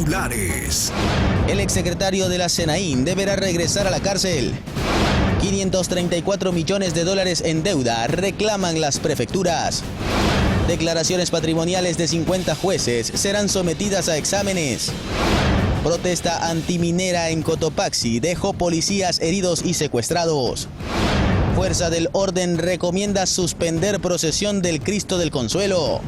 titulares. El exsecretario de la SENAIN deberá regresar a la cárcel. 534 millones de dólares en deuda reclaman las prefecturas. Declaraciones patrimoniales de 50 jueces serán sometidas a exámenes. Protesta antiminera en Cotopaxi dejó policías heridos y secuestrados. Fuerza del Orden recomienda suspender procesión del Cristo del Consuelo.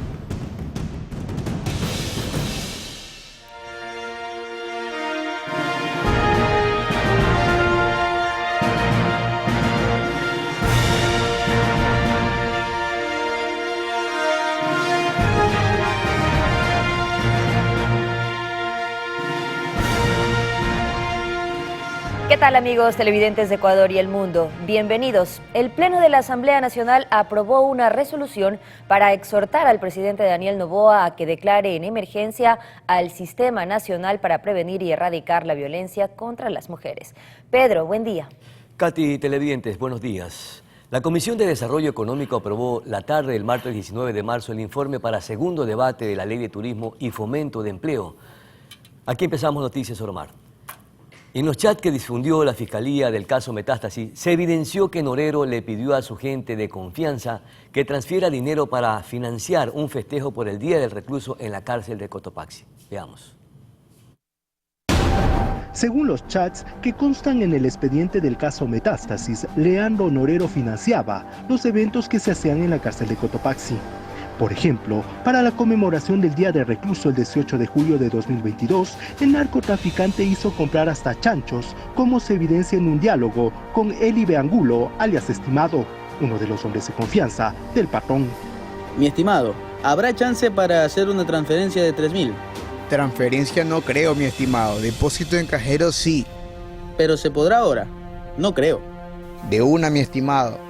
¿Qué tal, amigos televidentes de Ecuador y el mundo? Bienvenidos. El Pleno de la Asamblea Nacional aprobó una resolución para exhortar al presidente Daniel Noboa a que declare en emergencia al Sistema Nacional para Prevenir y Erradicar la Violencia contra las Mujeres. Pedro, buen día. Katy, televidentes, buenos días. La Comisión de Desarrollo Económico aprobó la tarde del martes 19 de marzo el informe para segundo debate de la Ley de Turismo y Fomento de Empleo. Aquí empezamos Noticias Oromar. En los chats que difundió la Fiscalía del caso Metástasis, se evidenció que Norero le pidió a su gente de confianza que transfiera dinero para financiar un festejo por el Día del Recluso en la cárcel de Cotopaxi. Veamos. Según los chats que constan en el expediente del caso Metástasis, Leandro Norero financiaba los eventos que se hacían en la cárcel de Cotopaxi. Por ejemplo, para la conmemoración del Día del Recluso el 18 de julio de 2022, el narcotraficante hizo comprar hasta chanchos, como se evidencia en un diálogo con Eli Angulo, alias Estimado, uno de los hombres de confianza del patrón. Mi estimado, ¿habrá chance para hacer una transferencia de 3.000? Transferencia no creo, mi estimado. Depósito en cajero sí. ¿Pero se podrá ahora? No creo. De una, mi estimado.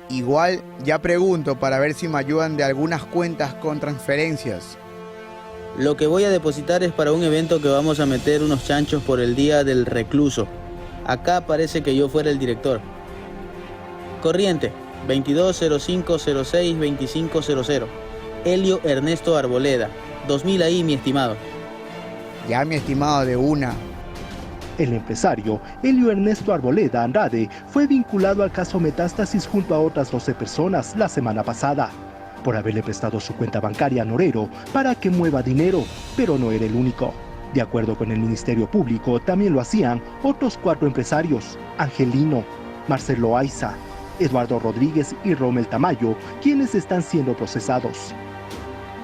Igual ya pregunto para ver si me ayudan de algunas cuentas con transferencias. Lo que voy a depositar es para un evento que vamos a meter unos chanchos por el Día del Recluso. Acá parece que yo fuera el director. Corriente, 2205062500. Helio Ernesto Arboleda. 2.000 ahí, mi estimado. Ya, mi estimado, de una. El empresario Helio Ernesto Arboleda Andrade fue vinculado al caso Metástasis junto a otras 12 personas la semana pasada, por haberle prestado su cuenta bancaria a Norero para que mueva dinero, pero no era el único. De acuerdo con el Ministerio Público, también lo hacían otros 4 empresarios, Angelino, Marcelo Aiza, Eduardo Rodríguez y Rommel Tamayo, quienes están siendo procesados.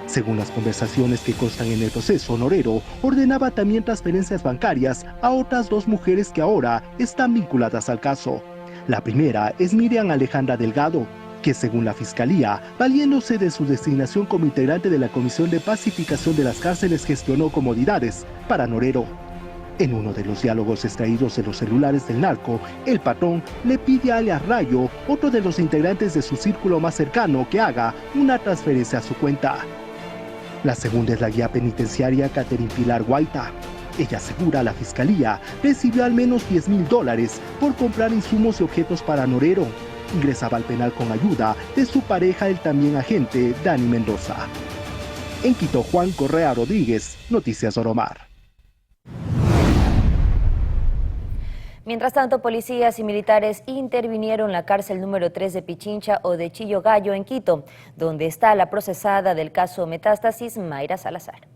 Según las conversaciones que constan en el proceso, Norero ordenaba también transferencias bancarias a otras 2 mujeres que ahora están vinculadas al caso. La primera es Miriam Alejandra Delgado, que según la Fiscalía, valiéndose de su designación como integrante de la Comisión de Pacificación de las Cárceles, gestionó comodidades para Norero. En uno de los diálogos extraídos de los celulares del narco, el patrón le pide a alias Rayo, otro de los integrantes de su círculo más cercano, que haga una transferencia a su cuenta. La segunda es la guía penitenciaria Catherine Pilar Guaita. Ella asegura a la Fiscalía recibió al menos $10.000 por comprar insumos y objetos para Norero. Ingresaba al penal con ayuda de su pareja, el también agente Dani Mendoza. En Quito, Juan Correa Rodríguez, Noticias Oromar. Mientras tanto, policías y militares intervinieron en la cárcel número 3 de Pichincha o de Chillogallo en Quito, donde está la procesada del caso Metástasis, Mayra Salazar.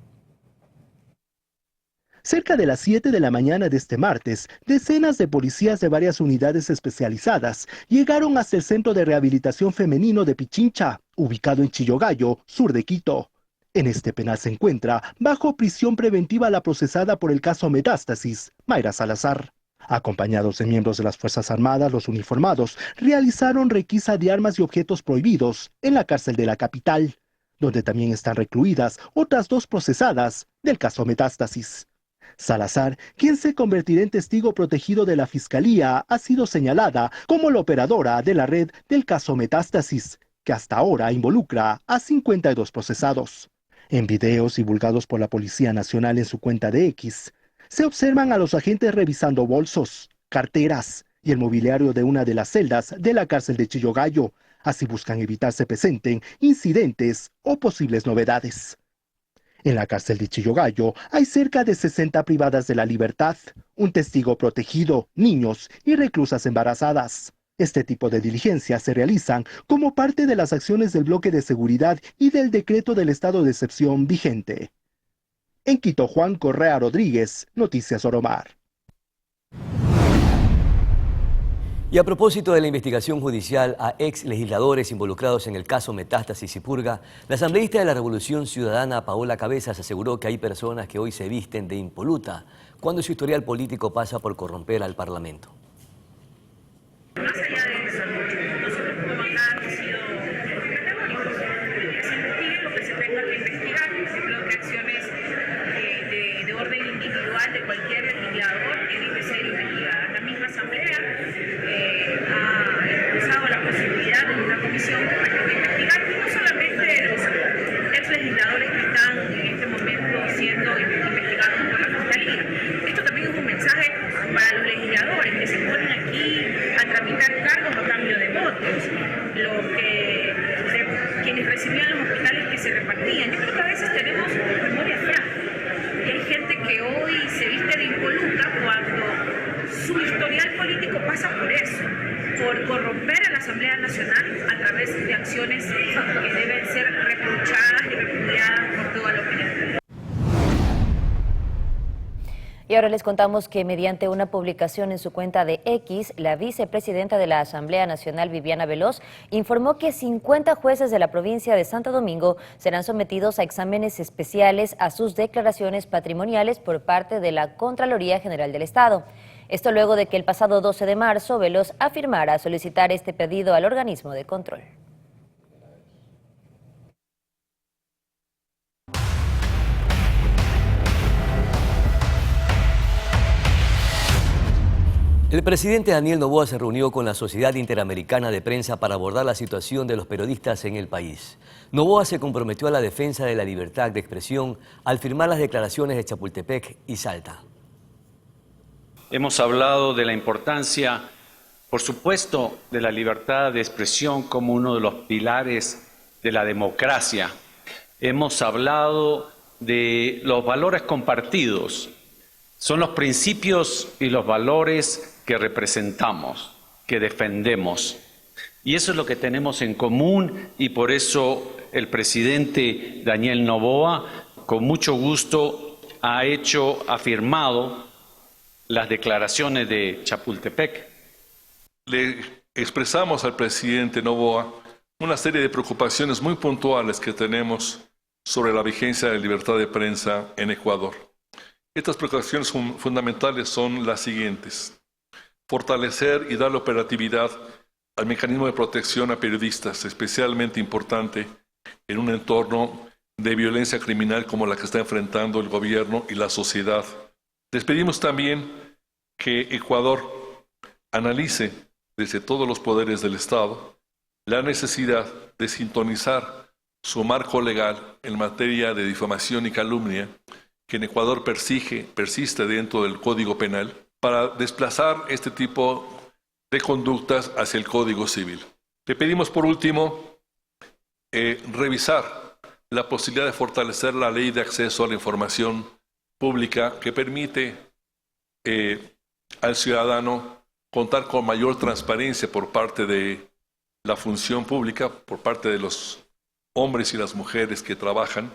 Cerca de las 7 de la mañana de este martes, decenas de policías de varias unidades especializadas llegaron hasta el Centro de Rehabilitación Femenino de Pichincha, ubicado en Chillogallo, sur de Quito. En este penal se encuentra bajo prisión preventiva la procesada por el caso Metástasis, Mayra Salazar. Acompañados de miembros de las Fuerzas Armadas, los uniformados realizaron requisa de armas y objetos prohibidos en la cárcel de la capital, donde también están recluidas otras 2 procesadas del caso Metástasis. Salazar, quien se convertirá en testigo protegido de la Fiscalía, ha sido señalada como la operadora de la red del caso Metástasis, que hasta ahora involucra a 52 procesados. En videos divulgados por la Policía Nacional en su cuenta de X, se observan a los agentes revisando bolsos, carteras y el mobiliario de una de las celdas de la cárcel de Chillogallo. Así buscan evitar se presenten incidentes o posibles novedades. En la cárcel de Chillogallo hay cerca de 60 privadas de la libertad, un testigo protegido, niños y reclusas embarazadas. Este tipo de diligencias se realizan como parte de las acciones del bloque de seguridad y del decreto del estado de excepción vigente. En Quito, Juan Correa Rodríguez, Noticias Oromar. Y a propósito de la investigación judicial a ex legisladores involucrados en el caso Metástasis y Purga, la asambleísta de la Revolución Ciudadana, Paola Cabezas, aseguró que hay personas que hoy se visten de impoluta cuando su historial político pasa por corromper al Parlamento. Más allá de eso, nosotros como bancada hemos sido categóricos. Que se investigue lo que se tenga que investigar. Yo creo que acciones de orden individual de cualquier legislador tienen que ser investigadas. La misma asamblea ha impulsado la posibilidad de una comisión que tenga que investigar, y no solamente de los ex legisladores que están en este momento siendo investigados por la Fiscalía. Esto también es un mensaje para los legisladores que se ponen aquí a tramitar cargos a cambio de votos, quienes recibían los hospitales que se repartían. Yo creo que a veces tenemos memoria frágil y hay gente que hoy se viste de impoluta cuando su historial político pasa por eso, por corromper a la Asamblea Nacional a través de acciones que deben ser reprochadas y repudiadas por toda la opinión. Y ahora les contamos que mediante una publicación en su cuenta de X, la vicepresidenta de la Asamblea Nacional, Viviana Veloz, informó que 50 jueces de la provincia de Santo Domingo serán sometidos a exámenes especiales a sus declaraciones patrimoniales por parte de la Contraloría General del Estado. Esto luego de que el pasado 12 de marzo Veloz afirmara solicitar este pedido al organismo de control. El presidente Daniel Noboa se reunió con la Sociedad Interamericana de Prensa para abordar la situación de los periodistas en el país. Noboa se comprometió a la defensa de la libertad de expresión al firmar las declaraciones de Chapultepec y Salta. Hemos hablado de la importancia, por supuesto, de la libertad de expresión como uno de los pilares de la democracia. Hemos hablado de los valores compartidos. Son los principios y los valores que representamos, que defendemos. Y eso es lo que tenemos en común, y por eso el presidente Daniel Noboa, con mucho gusto, ha firmado las declaraciones de Chapultepec. Le expresamos al presidente Noboa una serie de preocupaciones muy puntuales que tenemos sobre la vigencia de la libertad de prensa en Ecuador. Estas preocupaciones fundamentales son las siguientes: fortalecer y darle operatividad al mecanismo de protección a periodistas, especialmente importante en un entorno de violencia criminal como la que está enfrentando el gobierno y la sociedad. Les pedimos también que Ecuador analice desde todos los poderes del Estado la necesidad de sintonizar su marco legal en materia de difamación y calumnia, que en Ecuador persiste dentro del Código Penal, para desplazar este tipo de conductas hacia el Código Civil. Le pedimos, por último, revisar la posibilidad de fortalecer la ley de acceso a la información pública, que permite al ciudadano contar con mayor transparencia por parte de la función pública, por parte de los hombres y las mujeres que trabajan.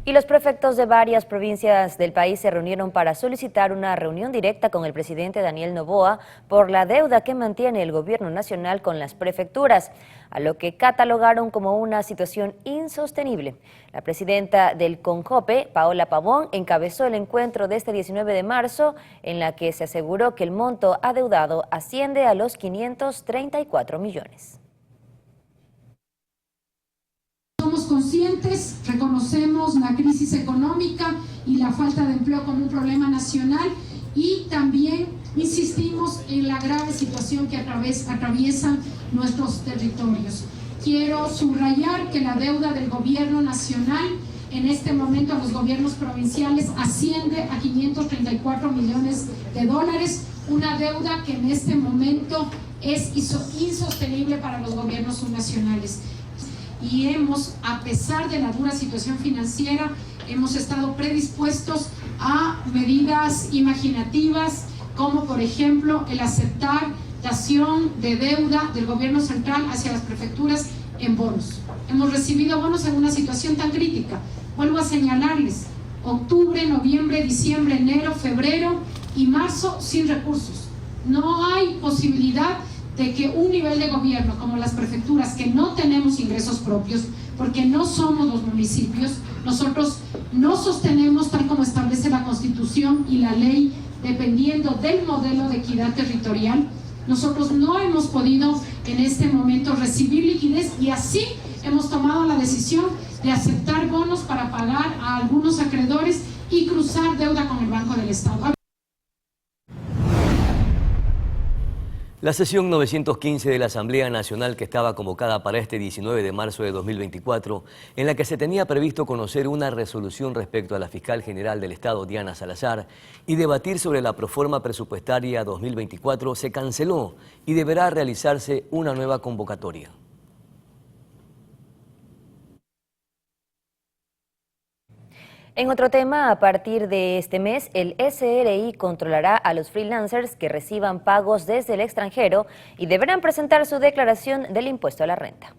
Y los prefectos de varias provincias del país se reunieron para solicitar una reunión directa con el presidente Daniel Noboa por la deuda que mantiene el gobierno nacional con las prefecturas, a lo que catalogaron como una situación insostenible. La presidenta del CONJOPE, Paola Pavón, encabezó el encuentro de este 19 de marzo, en la que se aseguró que el monto adeudado asciende a los 534 millones. Somos conscientes, reconocemos la crisis económica y la falta de empleo como un problema nacional, y también insistimos en la grave situación que atraviesan nuestros territorios. Quiero subrayar que la deuda del gobierno nacional en este momento a los gobiernos provinciales asciende a 534 millones de dólares, una deuda que en este momento es insostenible para los gobiernos subnacionales. y hemos, a pesar de la dura situación financiera, hemos estado predispuestos a medidas imaginativas, como por ejemplo el aceptar dación de deuda del gobierno central hacia las prefecturas en bonos. Hemos recibido bonos en una situación tan crítica. Vuelvo a señalarles, octubre, noviembre, diciembre, enero, febrero y marzo sin recursos. No hay posibilidad de que un nivel de gobierno como las prefecturas, que no tenemos ingresos propios, porque no somos los municipios, nosotros no sostenemos tal como establece la Constitución y la ley, dependiendo del modelo de equidad territorial. Nosotros no hemos podido en este momento recibir liquidez y así hemos tomado la decisión de aceptar bonos para pagar a algunos acreedores y cruzar deuda con el Banco del Estado. La sesión 915 de la Asamblea Nacional, que estaba convocada para este 19 de marzo de 2024, en la que se tenía previsto conocer una resolución respecto a la fiscal general del Estado, Diana Salazar, y debatir sobre la proforma presupuestaria 2024, se canceló y deberá realizarse una nueva convocatoria. En otro tema, a partir de este mes, el SRI controlará a los freelancers que reciban pagos desde el extranjero y deberán presentar su declaración del impuesto a la renta.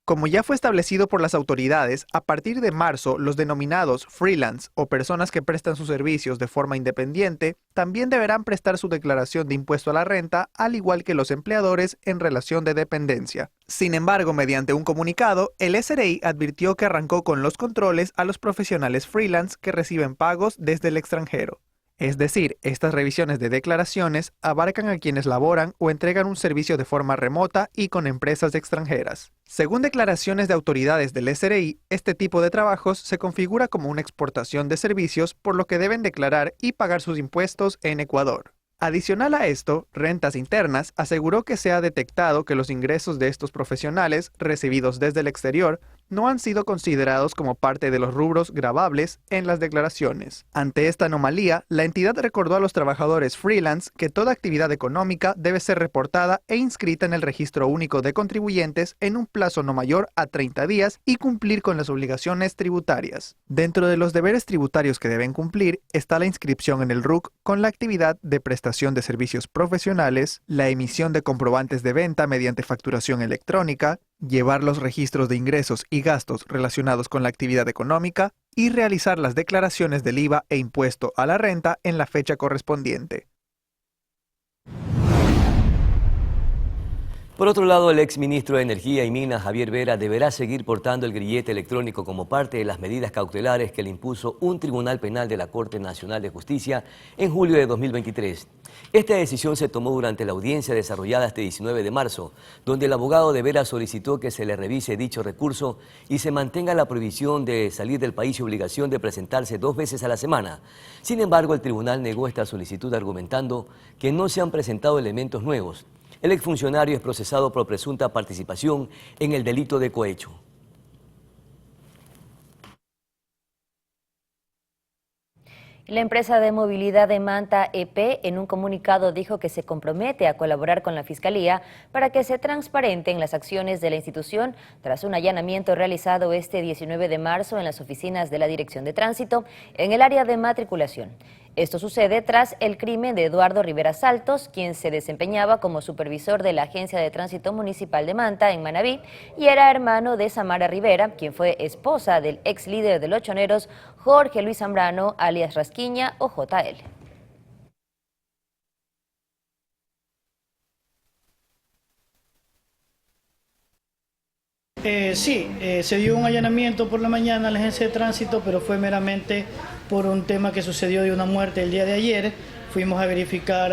Como ya fue establecido por las autoridades, a partir de marzo, los denominados freelance o personas que prestan sus servicios de forma independiente también deberán prestar su declaración de impuesto a la renta, al igual que los empleadores en relación de dependencia. Sin embargo, mediante un comunicado, el SRI advirtió que arrancó con los controles a los profesionales freelance que reciben pagos desde el extranjero. Es decir, estas revisiones de declaraciones abarcan a quienes laboran o entregan un servicio de forma remota y con empresas extranjeras. Según declaraciones de autoridades del SRI, este tipo de trabajos se configura como una exportación de servicios, por lo que deben declarar y pagar sus impuestos en Ecuador. Adicional a esto, Rentas Internas aseguró que se ha detectado que los ingresos de estos profesionales recibidos desde el exterior no han sido considerados como parte de los rubros gravables en las declaraciones. Ante esta anomalía, la entidad recordó a los trabajadores freelance que toda actividad económica debe ser reportada e inscrita en el Registro Único de Contribuyentes en un plazo no mayor a 30 días y cumplir con las obligaciones tributarias. Dentro de los deberes tributarios que deben cumplir está la inscripción en el RUC con la actividad de prestación de servicios profesionales, la emisión de comprobantes de venta mediante facturación electrónica, llevar los registros de ingresos y gastos relacionados con la actividad económica y realizar las declaraciones del IVA e impuesto a la renta en la fecha correspondiente. Por otro lado, el exministro de Energía y Minas, Javier Vera, deberá seguir portando el grillete electrónico como parte de las medidas cautelares que le impuso un tribunal penal de la Corte Nacional de Justicia en julio de 2023. Esta decisión se tomó durante la audiencia desarrollada este 19 de marzo, donde el abogado de Vera solicitó que se le revise dicho recurso y se mantenga la prohibición de salir del país y obligación de presentarse 2 veces a la semana. Sin embargo, el tribunal negó esta solicitud argumentando que no se han presentado elementos nuevos. El exfuncionario es procesado por presunta participación en el delito de cohecho. La empresa de movilidad de Manta EP en un comunicado dijo que se compromete a colaborar con la Fiscalía para que se transparenten las acciones de la institución tras un allanamiento realizado este 19 de marzo en las oficinas de la Dirección de Tránsito en el área de matriculación. Esto sucede tras el crimen de Eduardo Rivera Saltos, quien se desempeñaba como supervisor de la Agencia de Tránsito Municipal de Manta, en Manabí, y era hermano de Samara Rivera, quien fue esposa del ex líder de los choneros, Jorge Luis Zambrano, alias Rasquiña o JL. Se dio un allanamiento por la mañana a la agencia de tránsito, pero fue meramente por un tema que sucedió de una muerte el día de ayer. Fuimos a verificar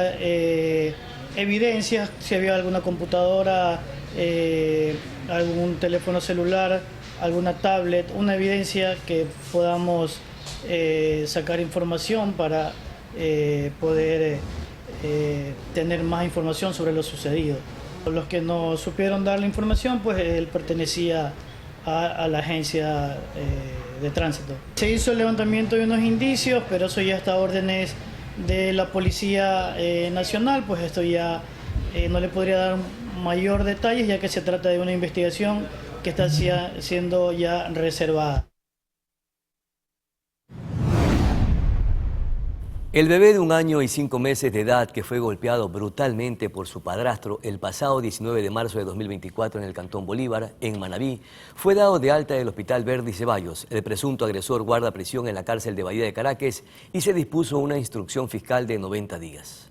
evidencias, si había alguna computadora, algún teléfono celular, alguna tablet, una evidencia que podamos sacar información para poder tener más información sobre lo sucedido. Los que no supieron dar la información, pues él pertenecía a la agencia de tránsito. Se hizo el levantamiento de unos indicios, pero eso ya está a órdenes de la Policía Nacional, pues esto ya no le podría dar mayor detalle, ya que se trata de una investigación que está siendo ya reservada. El bebé de 1 año y 5 meses de edad que fue golpeado brutalmente por su padrastro el pasado 19 de marzo de 2024 en el Cantón Bolívar, en Manabí, fue dado de alta del Hospital Verdi Ceballos. El presunto agresor guarda prisión en la cárcel de Bahía de Caracas y se dispuso una instrucción fiscal de 90 días.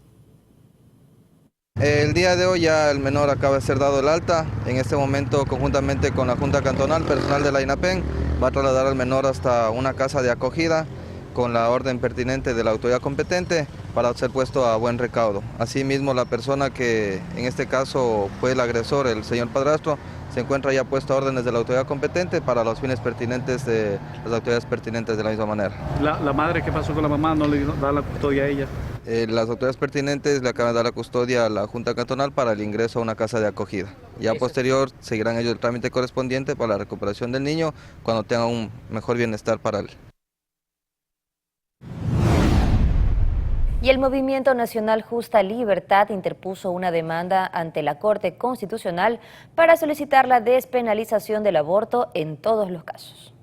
El día de hoy ya el menor acaba de ser dado el alta. En este momento, conjuntamente con la Junta Cantonal, personal de la INAPEN va a trasladar al menor hasta una casa de acogida con la orden pertinente de la autoridad competente para ser puesto a buen recaudo. Asimismo, la persona que en este caso fue el agresor, el señor padrastro, se encuentra ya puesto a órdenes de la autoridad competente para los fines pertinentes de las autoridades pertinentes de la misma manera. ¿La madre qué pasó con la mamá? ¿No le da la custodia a ella? Las autoridades pertinentes le acaban de dar la custodia a la Junta Cantonal para el ingreso a una casa de acogida. Ya posterior seguirán ellos el trámite correspondiente para la recuperación del niño cuando tenga un mejor bienestar para él. Y el Movimiento Nacional Justa Libertad interpuso una demanda ante la Corte Constitucional para solicitar la despenalización del aborto en todos los casos.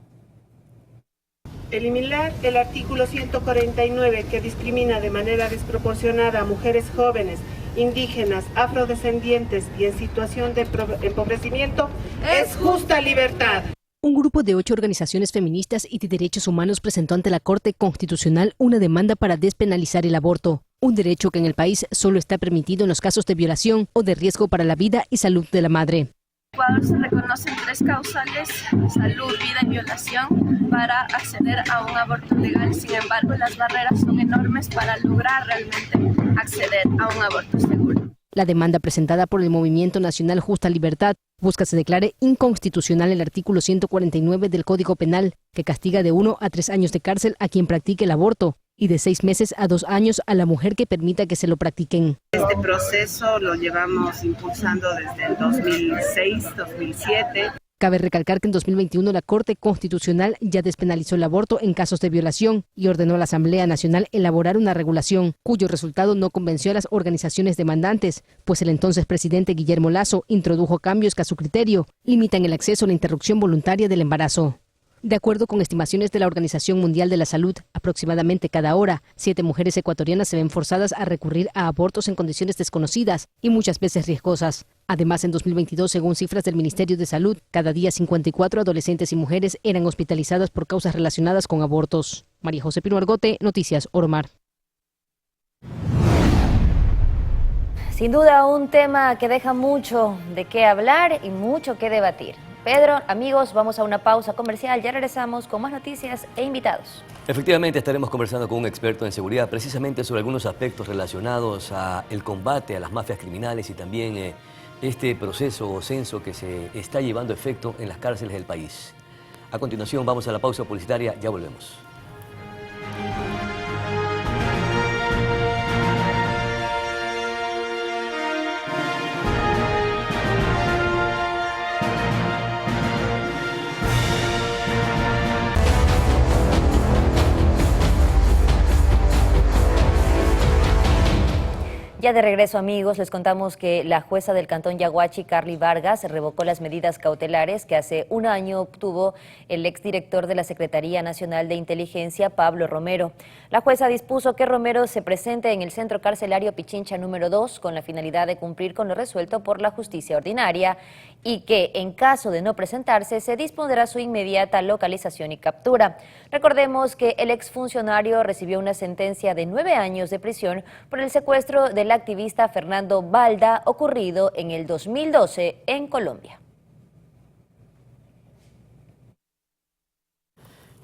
Eliminar el artículo 149 que discrimina de manera desproporcionada a mujeres jóvenes, indígenas, afrodescendientes y en situación de empobrecimiento es justa libertad. Un grupo de 8 organizaciones feministas y de derechos humanos presentó ante la Corte Constitucional una demanda para despenalizar el aborto, un derecho que en el país solo está permitido en los casos de violación o de riesgo para la vida y salud de la madre. En Ecuador se reconocen 3 causales: salud, vida y violación para acceder a un aborto legal. Sin embargo, las barreras son enormes para lograr realmente acceder a un aborto seguro. La demanda presentada por el Movimiento Nacional Justa Libertad busca se declare inconstitucional el artículo 149 del Código Penal, que castiga de 1 a 3 años de cárcel a quien practique el aborto y de 6 meses a 2 años a la mujer que permita que se lo practiquen. Este proceso lo llevamos impulsando desde el 2006-2007. Cabe recalcar que en 2021 la Corte Constitucional ya despenalizó el aborto en casos de violación y ordenó a la Asamblea Nacional elaborar una regulación, cuyo resultado no convenció a las organizaciones demandantes, pues el entonces presidente Guillermo Lasso introdujo cambios que a su criterio limitan el acceso a la interrupción voluntaria del embarazo. De acuerdo con estimaciones de la Organización Mundial de la Salud, aproximadamente cada hora, 7 mujeres ecuatorianas se ven forzadas a recurrir a abortos en condiciones desconocidas y muchas veces riesgosas. Además, en 2022, según cifras del Ministerio de Salud, cada día 54 adolescentes y mujeres eran hospitalizadas por causas relacionadas con abortos. María José Pino Argote, Noticias Oromar. Sin duda, un tema que deja mucho de qué hablar y mucho que debatir. Pedro, amigos, vamos a una pausa comercial. Ya regresamos con más noticias e invitados. Efectivamente, estaremos conversando con un experto en seguridad precisamente sobre algunos aspectos relacionados al combate a las mafias criminales y también este proceso o censo que se está llevando a efecto en las cárceles del país. A continuación, vamos a la pausa publicitaria. Ya volvemos. Ya de regreso, amigos, les contamos que la jueza del Cantón Yaguachi, Carly Vargas, revocó las medidas cautelares que hace un año obtuvo el exdirector de la Secretaría Nacional de Inteligencia, Pablo Romero. La jueza dispuso que Romero se presente en el centro carcelario Pichincha número 2 con la finalidad de cumplir con lo resuelto por la justicia ordinaria y que, en caso de no presentarse, se dispondrá su inmediata localización y captura. Recordemos que el exfuncionario recibió una sentencia de 9 años de prisión por el secuestro del activista Fernando Balda, ocurrido en el 2012 en Colombia.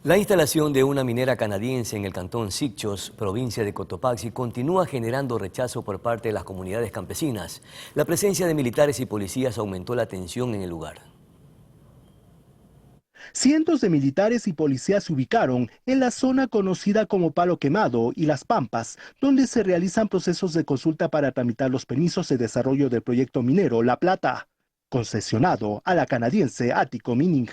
La instalación de una minera canadiense en el cantón Sicchos, provincia de Cotopaxi, continúa generando rechazo por parte de las comunidades campesinas. La presencia de militares y policías aumentó la tensión en el lugar. Cientos de militares y policías se ubicaron en la zona conocida como Palo Quemado y Las Pampas, donde se realizan procesos de consulta para tramitar los permisos de desarrollo del proyecto minero La Plata, concesionado a la canadiense Attico Mining.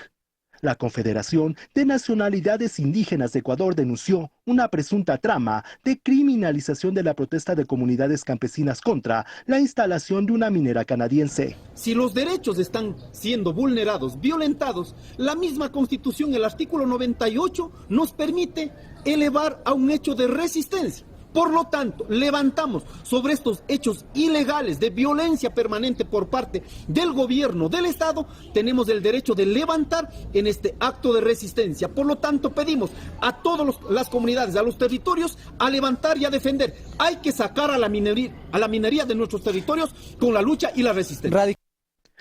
La Confederación de Nacionalidades Indígenas de Ecuador denunció una presunta trama de criminalización de la protesta de comunidades campesinas contra la instalación de una minera canadiense. Si los derechos están siendo vulnerados, violentados, la misma Constitución, el artículo 98, nos permite elevar a un hecho de resistencia. Por lo tanto, levantamos sobre estos hechos ilegales de violencia permanente por parte del gobierno del Estado, tenemos el derecho de levantar en este acto de resistencia. Por lo tanto, pedimos a todas las comunidades, a los territorios, a levantar y a defender. Hay que sacar a la minería de nuestros territorios con la lucha y la resistencia.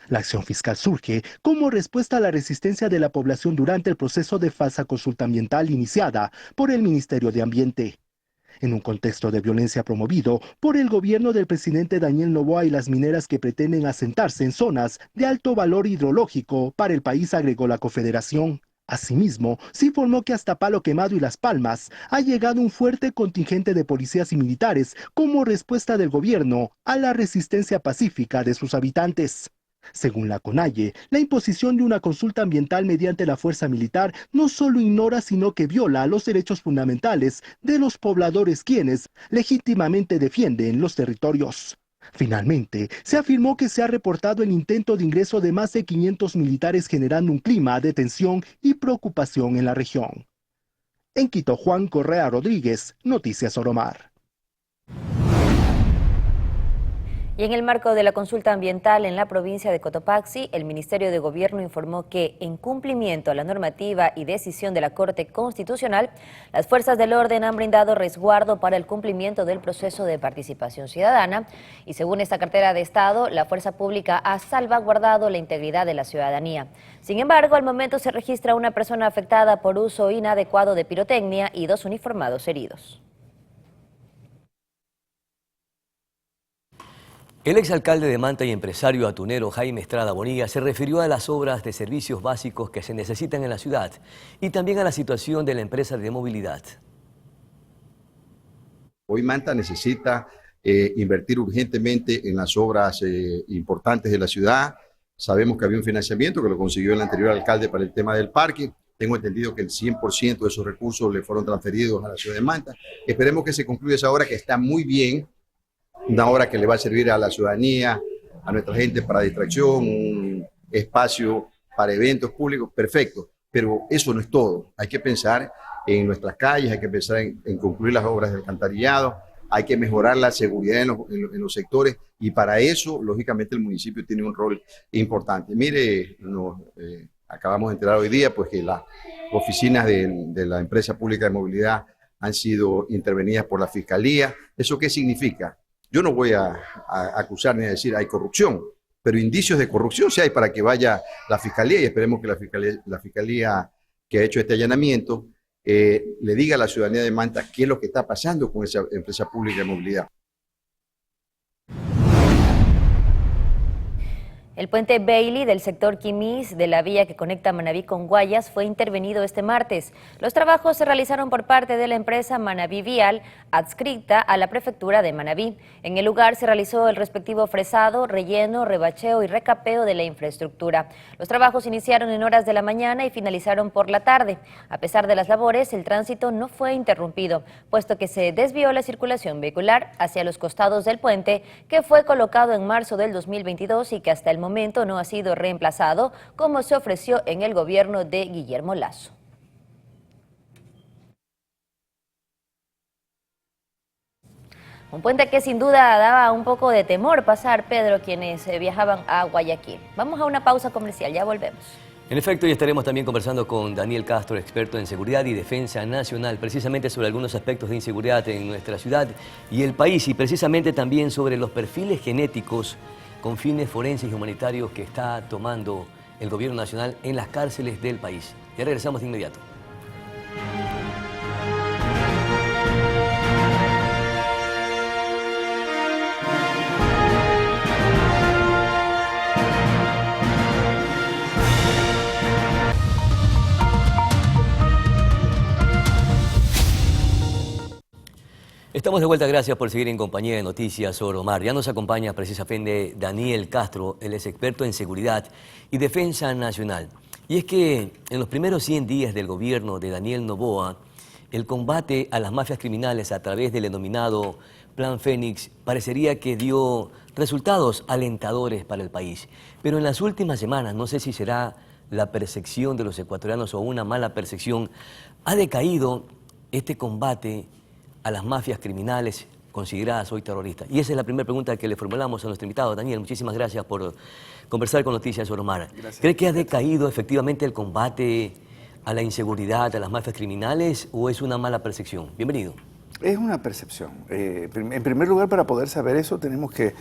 La acción fiscal surge como respuesta a la resistencia de la población durante el proceso de falsa consulta ambiental iniciada por el Ministerio de Ambiente. En un contexto de violencia promovido por el gobierno del presidente Daniel Noboa y las mineras que pretenden asentarse en zonas de alto valor hidrológico para el país, agregó la Confederación. Asimismo, se informó que hasta Palo Quemado y Las Palmas ha llegado un fuerte contingente de policías y militares como respuesta del gobierno a la resistencia pacífica de sus habitantes. Según la CONAIE, la imposición de una consulta ambiental mediante la fuerza militar no solo ignora, sino que viola los derechos fundamentales de los pobladores quienes legítimamente defienden los territorios. Finalmente, se afirmó que se ha reportado el intento de ingreso de más de 500 militares generando un clima de tensión y preocupación en la región. En Quito, Juan Correa Rodríguez, Noticias Oromar. Y en el marco de la consulta ambiental en la provincia de Cotopaxi, el Ministerio de Gobierno informó que, en cumplimiento a la normativa y decisión de la Corte Constitucional, las fuerzas del orden han brindado resguardo para el cumplimiento del proceso de participación ciudadana y, según esta cartera de Estado, la fuerza pública ha salvaguardado la integridad de la ciudadanía. Sin embargo, al momento se registra una persona afectada por uso inadecuado de pirotecnia y 2 uniformados heridos. El exalcalde de Manta y empresario atunero Jaime Estrada Bonilla se refirió a las obras de servicios básicos que se necesitan en la ciudad y también a la situación de la empresa de movilidad. Hoy Manta necesita invertir urgentemente en las obras importantes de la ciudad. Sabemos que había un financiamiento que lo consiguió el anterior alcalde para el tema del parque. Tengo entendido que el 100% de esos recursos le fueron transferidos a la ciudad de Manta. Esperemos que se concluya esa obra que está muy bien. Una obra que le va a servir a la ciudadanía, a nuestra gente para distracción, un espacio para eventos públicos, perfecto. Pero eso no es todo. Hay que pensar en nuestras calles, hay que pensar en concluir las obras del alcantarillado, hay que mejorar la seguridad en los sectores y para eso, lógicamente, el municipio tiene un rol importante. Mire, acabamos de enterar hoy día pues, que las oficinas de la empresa pública de movilidad han sido intervenidas por la Fiscalía. ¿Eso qué significa? Yo no voy a acusar ni a decir hay corrupción, pero indicios de corrupción sí hay para que vaya la Fiscalía y esperemos que la Fiscalía que ha hecho este allanamiento le diga a la ciudadanía de Manta qué es lo que está pasando con esa empresa pública de movilidad. El puente Bailey del sector Quimís de la vía que conecta Manabí con Guayas fue intervenido este martes. Los trabajos se realizaron por parte de la empresa Manabí Vial, adscrita a la prefectura de Manabí. En el lugar se realizó el respectivo fresado, relleno, rebacheo y recapeo de la infraestructura. Los trabajos iniciaron en horas de la mañana y finalizaron por la tarde. A pesar de las labores, el tránsito no fue interrumpido, puesto que se desvió la circulación vehicular hacia los costados del puente, que fue colocado en marzo del 2022 y que hasta el momento no ha sido reemplazado, como se ofreció en el gobierno de Guillermo Lasso. Un puente que sin duda daba un poco de temor pasar, Pedro, quienes viajaban a Guayaquil. Vamos a una pausa comercial, ya volvemos. En efecto, y estaremos también conversando con Daniel Castro, experto en seguridad y defensa nacional, precisamente sobre algunos aspectos de inseguridad en nuestra ciudad y el país, y precisamente también sobre los perfiles genéticos con fines forenses y humanitarios que está tomando el gobierno nacional en las cárceles del país. Ya regresamos de inmediato. Estamos de vuelta, gracias por seguir en compañía de Noticias Oromar. Ya nos acompaña precisamente Daniel Castro, él es experto en seguridad y defensa nacional. Y es que en los primeros 100 días del gobierno de Daniel Noboa, el combate a las mafias criminales a través del denominado Plan Fénix parecería que dio resultados alentadores para el país. Pero en las últimas semanas, no sé si será la percepción de los ecuatorianos o una mala percepción, ha decaído este combate a las mafias criminales consideradas hoy terroristas. Y esa es la primera pregunta que le formulamos a nuestro invitado. Daniel, muchísimas gracias por conversar con Noticias Oromar. ¿Cree que ha decaído efectivamente el combate a la inseguridad, a las mafias criminales, o es una mala percepción? Bienvenido. Es una percepción. En primer lugar, para poder saber eso, tenemos que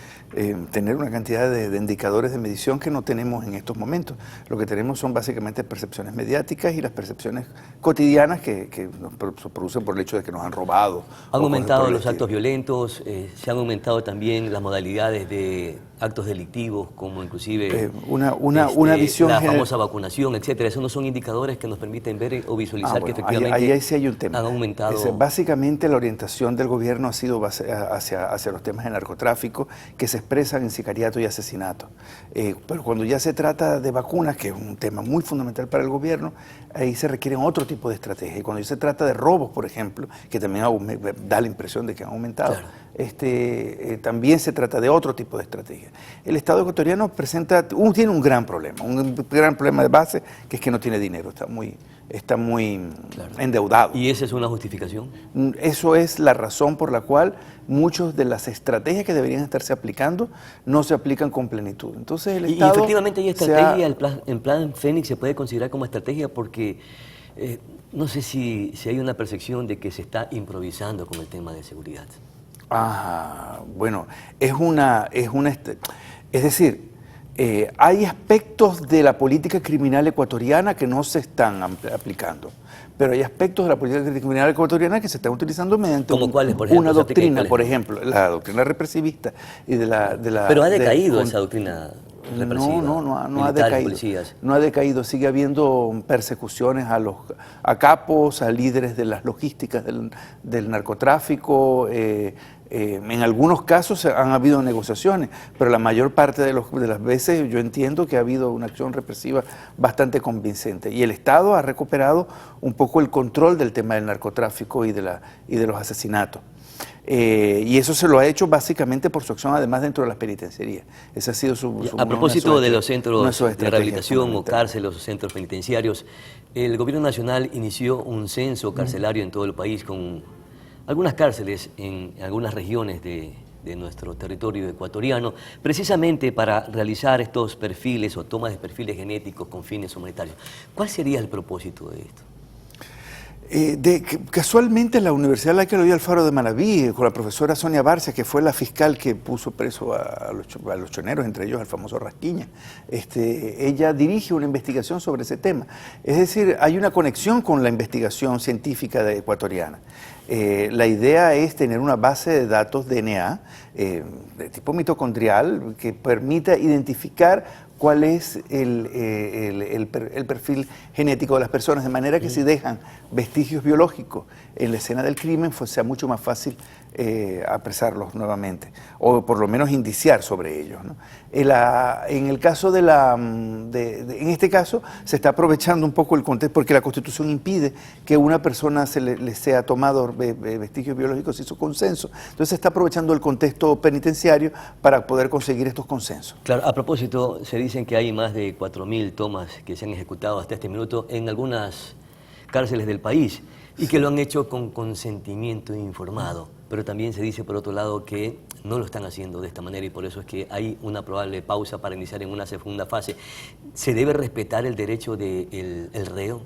tener una cantidad de indicadores de medición que no tenemos en estos momentos. Lo que tenemos son básicamente percepciones mediáticas y las percepciones cotidianas que nos producen por el hecho de que nos han robado. Han aumentado los actos violentos, se han aumentado también las modalidades de actos delictivos, como inclusive una visión la famosa vacunación, etcétera. Esos no son indicadores que nos permiten ver o visualizar que efectivamente ahí sí hay un tema. Han aumentado. Básicamente la orientación del gobierno ha sido hacia los temas de narcotráfico que se expresan en sicariato y asesinato. Pero cuando ya se trata de vacunas, que es un tema muy fundamental para el gobierno, ahí se requieren otro tipo de estrategia. Y cuando ya se trata de robos, por ejemplo, que también da la impresión de que han aumentado, claro, también se trata de otro tipo de estrategia. El Estado ecuatoriano tiene un gran problema de base, que es que no tiene dinero, está muy claro, endeudado. ¿Y esa es una justificación? Eso es la razón por la cual muchas de las estrategias que deberían estarse aplicando no se aplican con plenitud. Entonces el Estado... Y efectivamente hay estrategia, el plan Fénix se puede considerar como estrategia porque no sé si hay una percepción de que se está improvisando con el tema de seguridad. Bueno, es decir, hay aspectos de la política criminal ecuatoriana que no se están aplicando, pero hay aspectos de la política criminal ecuatoriana que se están utilizando mediante una doctrina, por ejemplo, la doctrina represivista y de la pero ha decaído esa doctrina represiva. No ha decaído. No ha decaído, sigue habiendo persecuciones a capos, a líderes de las logísticas del narcotráfico. En algunos casos han habido negociaciones, pero la mayor parte de las veces yo entiendo que ha habido una acción represiva bastante convincente. Y el Estado ha recuperado un poco el control del tema del narcotráfico y de los asesinatos. Y eso se lo ha hecho básicamente por su acción, además dentro de las penitenciarías. Esa ha sido a propósito de los centros de rehabilitación o cárceles o centros penitenciarios, el Gobierno Nacional inició un censo carcelario en todo el país con algunas cárceles en algunas regiones de nuestro territorio ecuatoriano, precisamente para realizar estos perfiles o tomas de perfiles genéticos con fines humanitarios. ¿Cuál sería el propósito de esto? Casualmente la Universidad Laica Eloy Alfaro de Manabí, con la profesora Sonia Barcia, que fue la fiscal que puso preso a los choneros, entre ellos al famoso Rasquiña, ella dirige una investigación sobre ese tema. Es decir, hay una conexión con la investigación científica ecuatoriana. La idea es tener una base de datos DNA de tipo mitocondrial que permita identificar cuál es el perfil genético de las personas, de manera que si dejan vestigios biológicos en la escena del crimen, sea mucho más fácil apresarlos nuevamente, o por lo menos indiciar sobre ellos, ¿no? En el caso en este caso se está aprovechando un poco el contexto, porque la Constitución impide que una persona le sea tomado vestigios biológicos sin su consenso. Entonces se está aprovechando el contexto penitenciario para poder conseguir estos consensos. Claro, a propósito, se dicen que hay más de 4.000 tomas que se han ejecutado hasta este minuto en algunas cárceles del país y que lo han hecho con consentimiento informado. Pero también se dice, por otro lado, que no lo están haciendo de esta manera y por eso es que hay una probable pausa para iniciar en una segunda fase. ¿Se debe respetar el derecho del reo?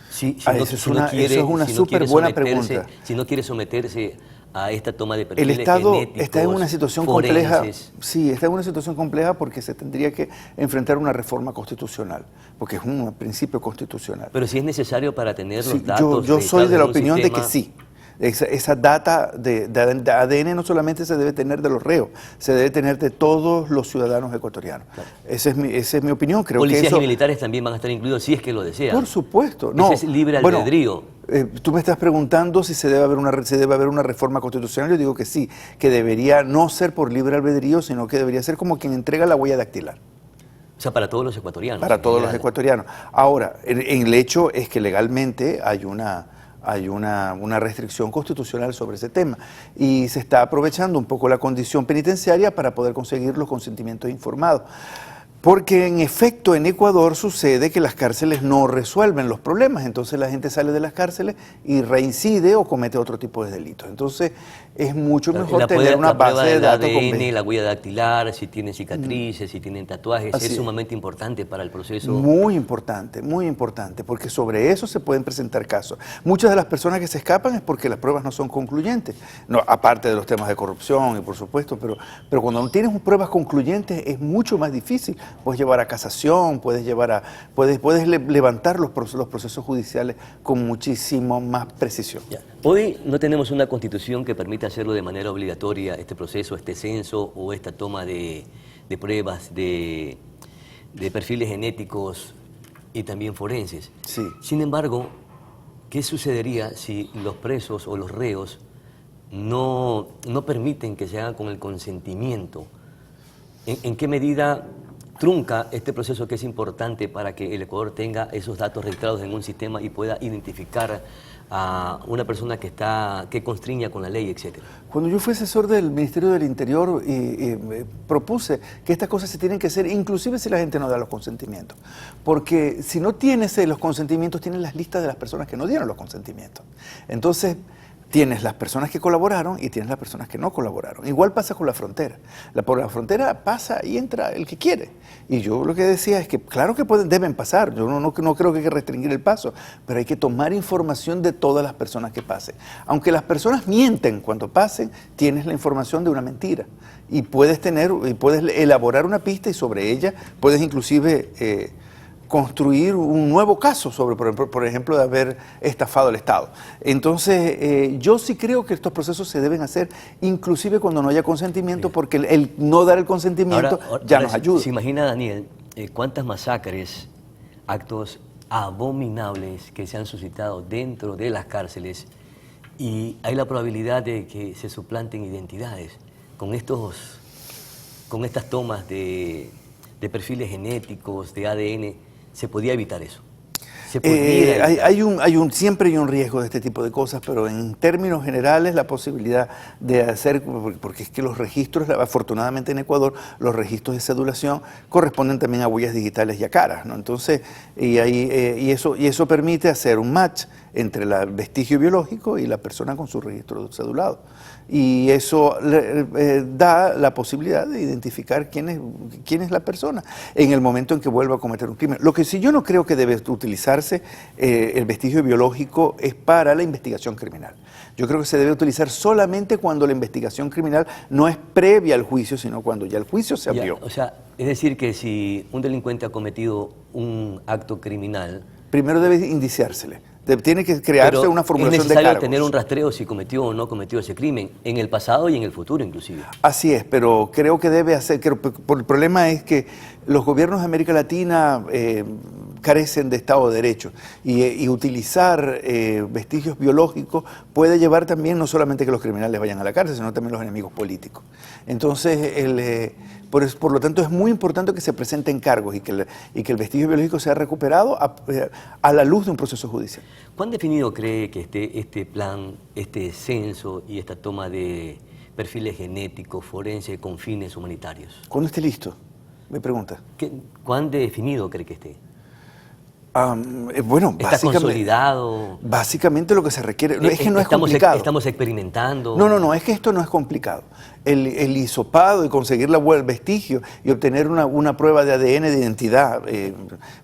Eso es una súper buena pregunta. Si no quiere someterse a esta toma de perfiles genéticos. El Estado genéticos, está en una situación compleja. Sí, está en una situación compleja porque se tendría que enfrentar una reforma constitucional, porque es un principio constitucional. Pero si es necesario para tener los datos. Yo soy de la opinión de que sí. Esa data de ADN no solamente se debe tener de los reos, se debe tener de todos los ciudadanos ecuatorianos. Claro. Esa es mi opinión. Creo Policías que eso, y militares también van a estar incluidos si es que lo desean. Por supuesto. No, ese es libre albedrío. Tú me estás preguntando si se debe haber una reforma constitucional. Yo digo que sí, que debería no ser por libre albedrío, sino que debería ser como quien entrega la huella dactilar. O sea, para todos los ecuatorianos. Para todos los ecuatorianos. Ahora, el hecho es que legalmente hay una restricción constitucional sobre ese tema y se está aprovechando un poco la condición penitenciaria para poder conseguir los consentimientos informados. Porque en efecto en Ecuador sucede que las cárceles no resuelven los problemas, entonces la gente sale de las cárceles y reincide o comete otro tipo de delitos. Entonces es mucho mejor tener una base de datos ADN, la huella dactilar, si tienen cicatrices, si tienen tatuajes, es sumamente importante para el proceso. Muy importante, porque sobre eso se pueden presentar casos. Muchas de las personas que se escapan es porque las pruebas no son concluyentes, no, aparte de los temas de corrupción y por supuesto, pero cuando no tienes pruebas concluyentes es mucho más difícil. Puedes llevar a casación, puedes levantar los procesos judiciales con muchísimo más precisión. Ya. Hoy no tenemos una constitución que permita hacerlo de manera obligatoria, este proceso, este censo o esta toma de pruebas, de perfiles genéticos y también forenses. Sí. Sin embargo, ¿qué sucedería si los presos o los reos no permiten que se haga con el consentimiento? ¿En qué medida trunca este proceso que es importante para que el Ecuador tenga esos datos registrados en un sistema y pueda identificar a una persona que constriña con la ley, etcétera? Cuando yo fui asesor del Ministerio del Interior, propuse que estas cosas se tienen que hacer, inclusive si la gente no da los consentimientos. Porque si no tienes los consentimientos, tienes las listas de las personas que no dieron los consentimientos. Entonces, tienes las personas que colaboraron y tienes las personas que no colaboraron. Igual pasa con la frontera. Por la frontera pasa y entra el que quiere. Y yo lo que decía es que claro que deben pasar, yo no creo que hay que restringir el paso, pero hay que tomar información de todas las personas que pasen. Aunque las personas mienten cuando pasen, tienes la información de una mentira. Y puedes elaborar una pista y sobre ella puedes inclusive construir un nuevo caso sobre, por ejemplo, de haber estafado al Estado. Entonces, yo sí creo que estos procesos se deben hacer inclusive cuando no haya consentimiento, porque el no dar el consentimiento ya nos ayuda. ¿Se imagina, Daniel, cuántas masacres, actos abominables que se han suscitado dentro de las cárceles y hay la probabilidad de que se suplanten identidades con estas tomas de perfiles genéticos, de ADN? ¿Se podía evitar eso? Siempre hay un riesgo de este tipo de cosas, pero en términos generales la posibilidad de hacer, porque es que los registros, afortunadamente en Ecuador, los registros de cedulación corresponden también a huellas digitales y a caras, ¿no? Entonces, y eso permite hacer un match entre el vestigio biológico y la persona con su registro cedulado. Y eso da la posibilidad de identificar quién es la persona en el momento en que vuelva a cometer un crimen. Lo que sí yo no creo que debe utilizarse el vestigio biológico es para la investigación criminal. Yo creo que se debe utilizar solamente cuando la investigación criminal no es previa al juicio, sino cuando ya el juicio se abrió. O sea, es decir que si un delincuente ha cometido un acto criminal... Primero debe indiciársele. Tiene que crearse una formulación de cargos. Es necesario tener un rastreo si cometió o no cometió ese crimen, en el pasado y en el futuro inclusive. Así es, pero creo que debe hacer, el problema es que los gobiernos de América Latina carecen de Estado de Derecho y utilizar vestigios biológicos puede llevar también no solamente que los criminales vayan a la cárcel, sino también los enemigos políticos. Entonces, por lo tanto, es muy importante que se presenten cargos y que el vestigio biológico sea recuperado a la luz de un proceso judicial. ¿Cuán definido cree que esté este plan, este censo y esta toma de perfiles genéticos, forenses con fines humanitarios? ¿Cuándo esté listo? Me pregunta. ¿Cuán definido cree que esté? Bueno, ¿está consolidado? Básicamente lo que se requiere, es que no es complicado. ¿Estamos experimentando? No, es que esto no es complicado. El hisopado y conseguir el vestigio y obtener una prueba de ADN de identidad,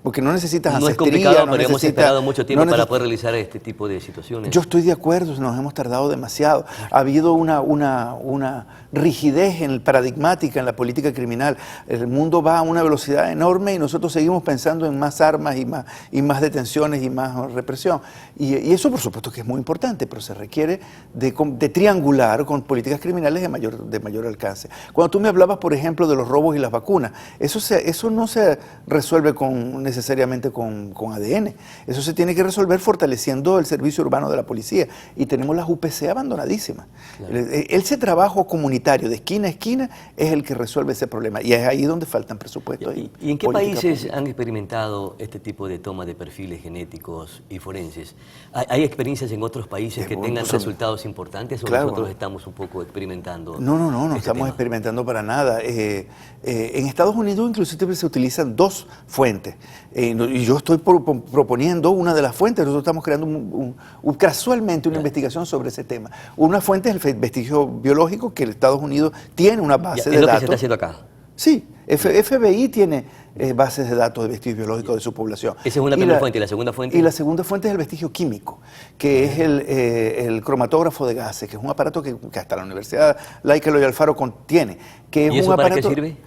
porque no necesitas ancestría. No es complicado, pero hemos esperado mucho tiempo para poder realizar este tipo de situaciones. Yo estoy de acuerdo, nos hemos tardado demasiado. Ha habido una rigidez paradigmática en la política criminal. El mundo va a una velocidad enorme y nosotros seguimos pensando en más armas y más detenciones y más represión. Y eso por supuesto que es muy importante, pero se requiere de triangular con políticas criminales de mayor de mayor alcance. Cuando tú me hablabas, por ejemplo, de los robos y las vacunas, eso no se resuelve necesariamente con ADN. Eso se tiene que resolver fortaleciendo el servicio urbano de la policía. Y tenemos las UPC abandonadísimas. Claro. Ese trabajo comunitario de esquina a esquina es el que resuelve ese problema. Y es ahí donde faltan presupuestos. ¿Y en qué países han experimentado este tipo de toma de perfiles genéticos y forenses? ¿Hay experiencias en otros países que tengan resultados importantes o nosotros estamos un poco experimentando? No estamos experimentando para nada. En Estados Unidos inclusive se utilizan dos fuentes. Y yo estoy proponiendo una de las fuentes. Nosotros estamos creando casualmente una investigación sobre ese tema. Una fuente es el vestigio biológico, que Estados Unidos tiene una base de datos. ¿Es lo que se está haciendo acá? Sí, FBI tiene bases de datos de vestigios biológicos de su población. Esa es una primera fuente. ¿Y la segunda fuente? Y la segunda fuente es el vestigio químico, que es el cromatógrafo de gases, que es un aparato que hasta la Universidad Laica Eloy Alfaro contiene. Que es ¿Y eso para qué sirve?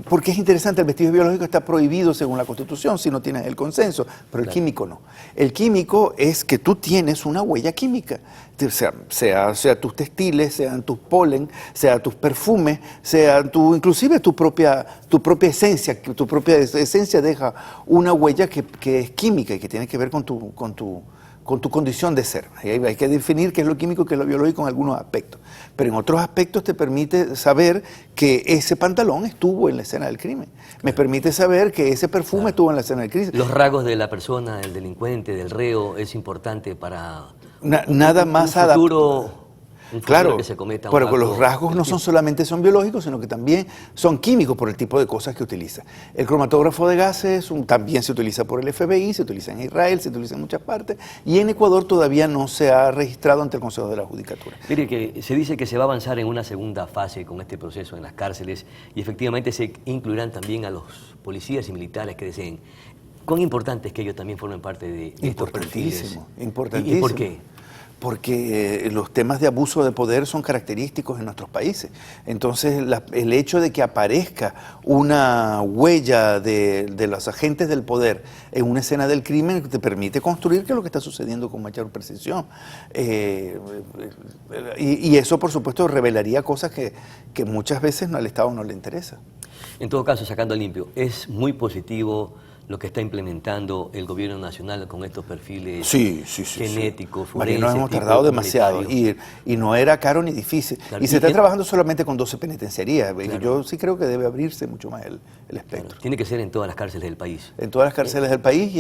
Porque es interesante, el vestigio biológico está prohibido según la Constitución si no tienes el consenso, pero el químico no. El químico es que tú tienes una huella química, sea tus textiles, sean tus polen, sea tus perfumes, sea inclusive tu propia esencia, que tu propia esencia deja una huella que es química y que tiene que ver con tu condición de ser. Hay que definir qué es lo químico y qué es lo biológico en algunos aspectos. Pero en otros aspectos te permite saber que ese pantalón estuvo en la escena del crimen. Me permite saber que ese perfume estuvo en la escena del crimen. Los rasgos de la persona, del delincuente, del reo, es importante para nada más futuro. Claro, que se cometa pero los rasgos no solamente son biológicos, sino que también son químicos por el tipo de cosas que utiliza. El cromatógrafo de gases también se utiliza por el FBI, se utiliza en Israel, se utiliza en muchas partes, y en Ecuador todavía no se ha registrado ante el Consejo de la Judicatura. Mire, que se dice que se va a avanzar en una segunda fase con este proceso en las cárceles, y efectivamente se incluirán también a los policías y militares que deseen. ¿Cuán importante es que ellos también formen parte de estos perfiles? Importantísimo. ¿Y por qué? Porque los temas de abuso de poder son característicos en nuestros países. Entonces, el hecho de que aparezca una huella de los agentes del poder en una escena del crimen te permite construir qué es lo que está sucediendo con mayor precisión. Y eso, por supuesto, revelaría cosas que muchas veces al Estado no le interesa. En todo caso, sacando limpio, es muy positivo lo que está implementando el gobierno nacional con estos perfiles genéticos, forenses. Nos hemos tardado demasiado y no era caro ni difícil. Claro, y se está trabajando solamente con 12 penitenciarías. Claro. Yo sí creo que debe abrirse mucho más el espectro. Claro. Tiene que ser en todas las cárceles del país. En todas las cárceles del país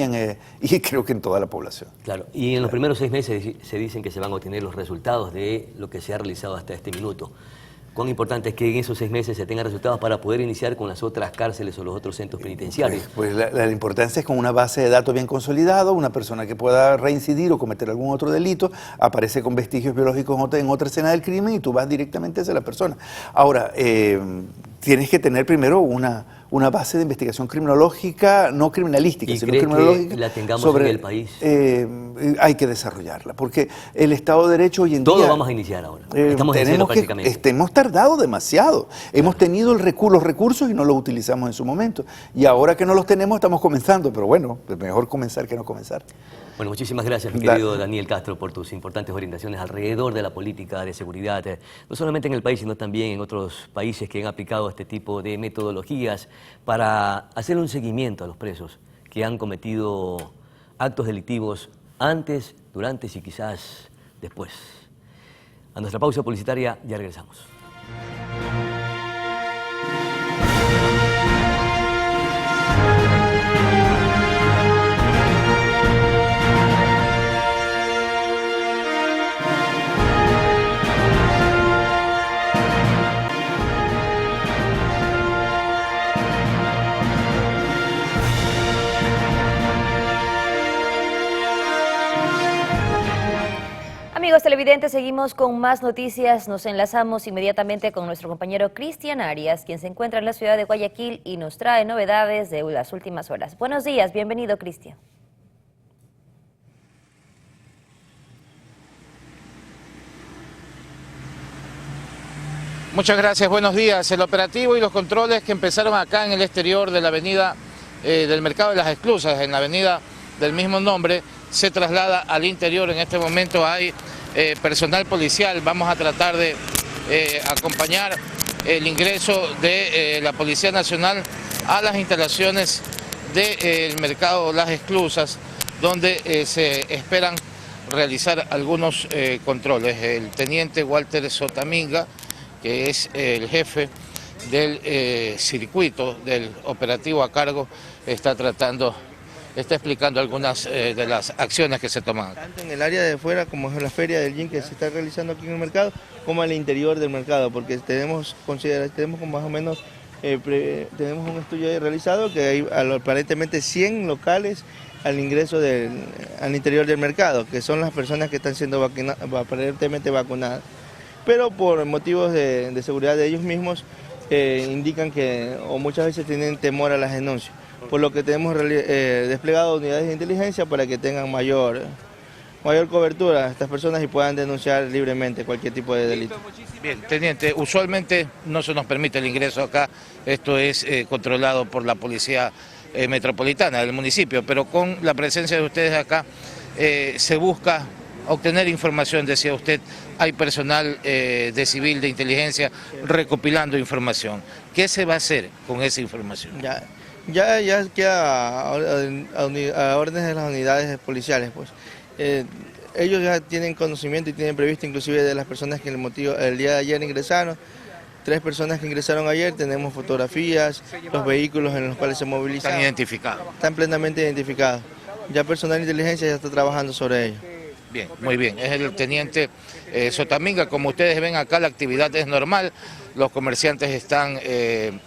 y creo que en toda la población. Claro. Y en los primeros 6 meses se dicen que se van a obtener los resultados de lo que se ha realizado hasta este minuto. ¿Cuán importante es que en esos 6 meses se tengan resultados para poder iniciar con las otras cárceles o los otros centros penitenciarios? Pues la importancia es con una base de datos bien consolidada, una persona que pueda reincidir o cometer algún otro delito, aparece con vestigios biológicos en otra escena del crimen y tú vas directamente hacia la persona. Ahora, tienes que tener primero una base de investigación criminológica, no criminalística, sino criminológica. Que la tengamos en el país? Hay que desarrollarla, porque el Estado de Derecho hoy en día... Todo vamos a iniciar ahora. Estamos en cero prácticamente. Hemos tardado demasiado. Hemos tenido los recursos y no los utilizamos en su momento. Y ahora que no los tenemos, estamos comenzando. Pero bueno, es mejor comenzar que no comenzar. Bueno, muchísimas gracias, mi querido Daniel Castro, por tus importantes orientaciones alrededor de la política de seguridad, no solamente en el país, sino también en otros países que han aplicado este tipo de metodologías para hacer un seguimiento a los presos que han cometido actos delictivos antes, durante y quizás después. A nuestra pausa publicitaria ya regresamos. Amigos televidentes, seguimos con más noticias. Nos enlazamos inmediatamente con nuestro compañero Cristian Arias, quien se encuentra en la ciudad de Guayaquil y nos trae novedades de las últimas horas. Buenos días, bienvenido, Cristian. Muchas gracias, buenos días. El operativo y los controles que empezaron acá en el exterior de la avenida del Mercado de las Esclusas, en la avenida del mismo nombre, se traslada al interior. En este momento hay personal policial. Vamos a tratar de acompañar el ingreso de la Policía Nacional a las instalaciones del mercado Las Esclusas, donde se esperan realizar algunos controles. El teniente Walter Sotaminga, que es el jefe del circuito del operativo a cargo, está explicando algunas de las acciones que se toman. Tanto en el área de afuera, como es la feria del gin que se está realizando aquí en el mercado, como en el interior del mercado, porque tenemos más o menos tenemos un estudio realizado que hay aparentemente 100 locales al ingreso al interior del mercado, que son las personas que están siendo aparentemente vacunadas. Pero por motivos de seguridad de ellos mismos, indican que o muchas veces tienen temor a las denuncias, por lo que tenemos desplegado unidades de inteligencia para que tengan mayor cobertura a estas personas y puedan denunciar libremente cualquier tipo de delito. Bien, teniente, usualmente no se nos permite el ingreso acá, esto es controlado por la policía metropolitana del municipio, pero con la presencia de ustedes acá se busca obtener información, decía usted, hay personal de civil, de inteligencia, recopilando información. ¿Qué se va a hacer con esa información? Ya queda a órdenes de las unidades policiales, pues. Ellos ya tienen conocimiento y tienen previsto inclusive de las personas que el día de ayer ingresaron. 3 personas que ingresaron ayer, tenemos fotografías, los vehículos en los cuales se movilizan. ¿Están identificados? Están plenamente identificados. Ya personal de inteligencia ya está trabajando sobre ello. Bien, muy bien. Es el teniente Sotaminga. Como ustedes ven acá, la actividad es normal. Los comerciantes están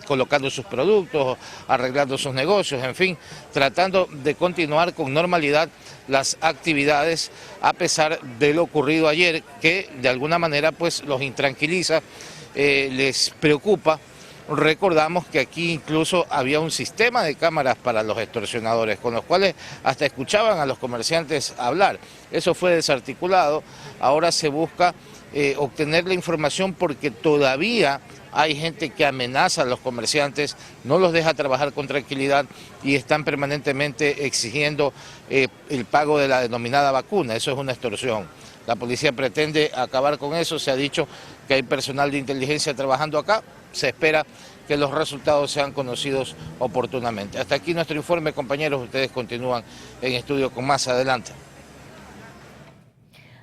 colocando sus productos, arreglando sus negocios, en fin, tratando de continuar con normalidad las actividades a pesar de lo ocurrido ayer, que de alguna manera pues los intranquiliza, les preocupa. Recordamos que aquí incluso había un sistema de cámaras para los extorsionadores, con los cuales hasta escuchaban a los comerciantes hablar. Eso fue desarticulado, ahora se busca obtener la información porque todavía hay gente que amenaza a los comerciantes, no los deja trabajar con tranquilidad y están permanentemente exigiendo el pago de la denominada vacuna. Eso es una extorsión. La policía pretende acabar con eso, se ha dicho que hay personal de inteligencia trabajando acá, se espera que los resultados sean conocidos oportunamente. Hasta aquí nuestro informe, compañeros, ustedes continúan en estudio con más adelante.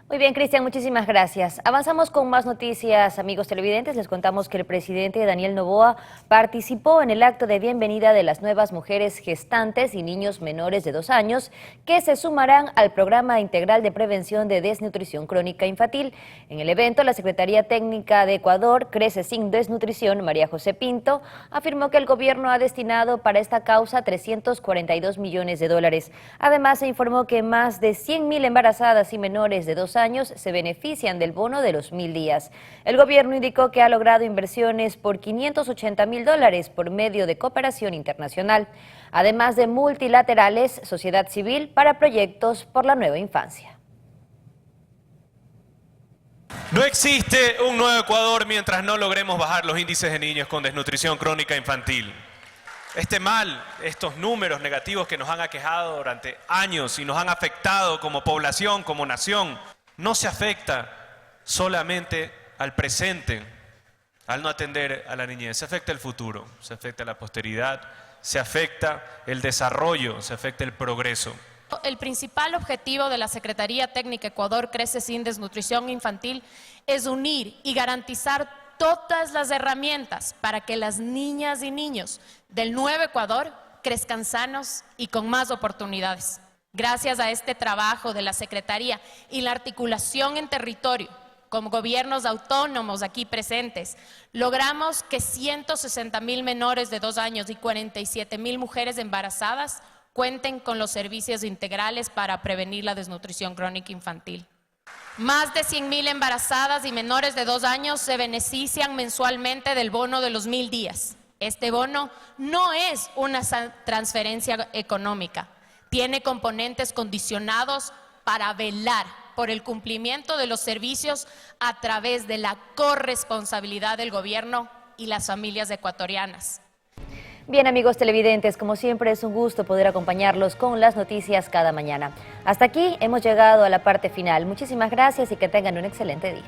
Muy bien, Cristian, muchísimas gracias. Avanzamos con más noticias, amigos televidentes. Les contamos que el presidente Daniel Noboa participó en el acto de bienvenida de las nuevas mujeres gestantes y niños menores de 2 años que se sumarán al Programa Integral de Prevención de Desnutrición Crónica Infantil. En el evento, la Secretaría Técnica de Ecuador, Crece Sin Desnutrición, María José Pinto, afirmó que el gobierno ha destinado para esta causa $342 millones. Además, se informó que más de 100.000 embarazadas y menores de 2 años se benefician del bono de los 1.000 días. El gobierno indicó que ha logrado inversiones por $580.000 por medio de cooperación internacional, además de multilaterales, sociedad civil para proyectos por la nueva infancia. No existe un nuevo Ecuador mientras no logremos bajar los índices de niños con desnutrición crónica infantil. Este mal, estos números negativos que nos han aquejado durante años y nos han afectado como población, como nación, no se afecta solamente al presente, al no atender a la niñez, se afecta el futuro, se afecta la posteridad, se afecta el desarrollo, se afecta el progreso. El principal objetivo de la Secretaría Técnica Ecuador Crece Sin Desnutrición Infantil es unir y garantizar todas las herramientas para que las niñas y niños del nuevo Ecuador crezcan sanos y con más oportunidades. Gracias a este trabajo de la Secretaría y la articulación en territorio, como gobiernos autónomos aquí presentes, logramos que 160.000 menores de 2 años y 47.000 mujeres embarazadas cuenten con los servicios integrales para prevenir la desnutrición crónica infantil. Más de 100.000 embarazadas y menores de 2 años se benefician mensualmente del bono de los 1.000 días. Este bono no es una transferencia económica, tiene componentes condicionados para velar por el cumplimiento de los servicios a través de la corresponsabilidad del gobierno y las familias ecuatorianas. Bien, amigos televidentes, como siempre es un gusto poder acompañarlos con las noticias cada mañana. Hasta aquí hemos llegado a la parte final. Muchísimas gracias y que tengan un excelente día.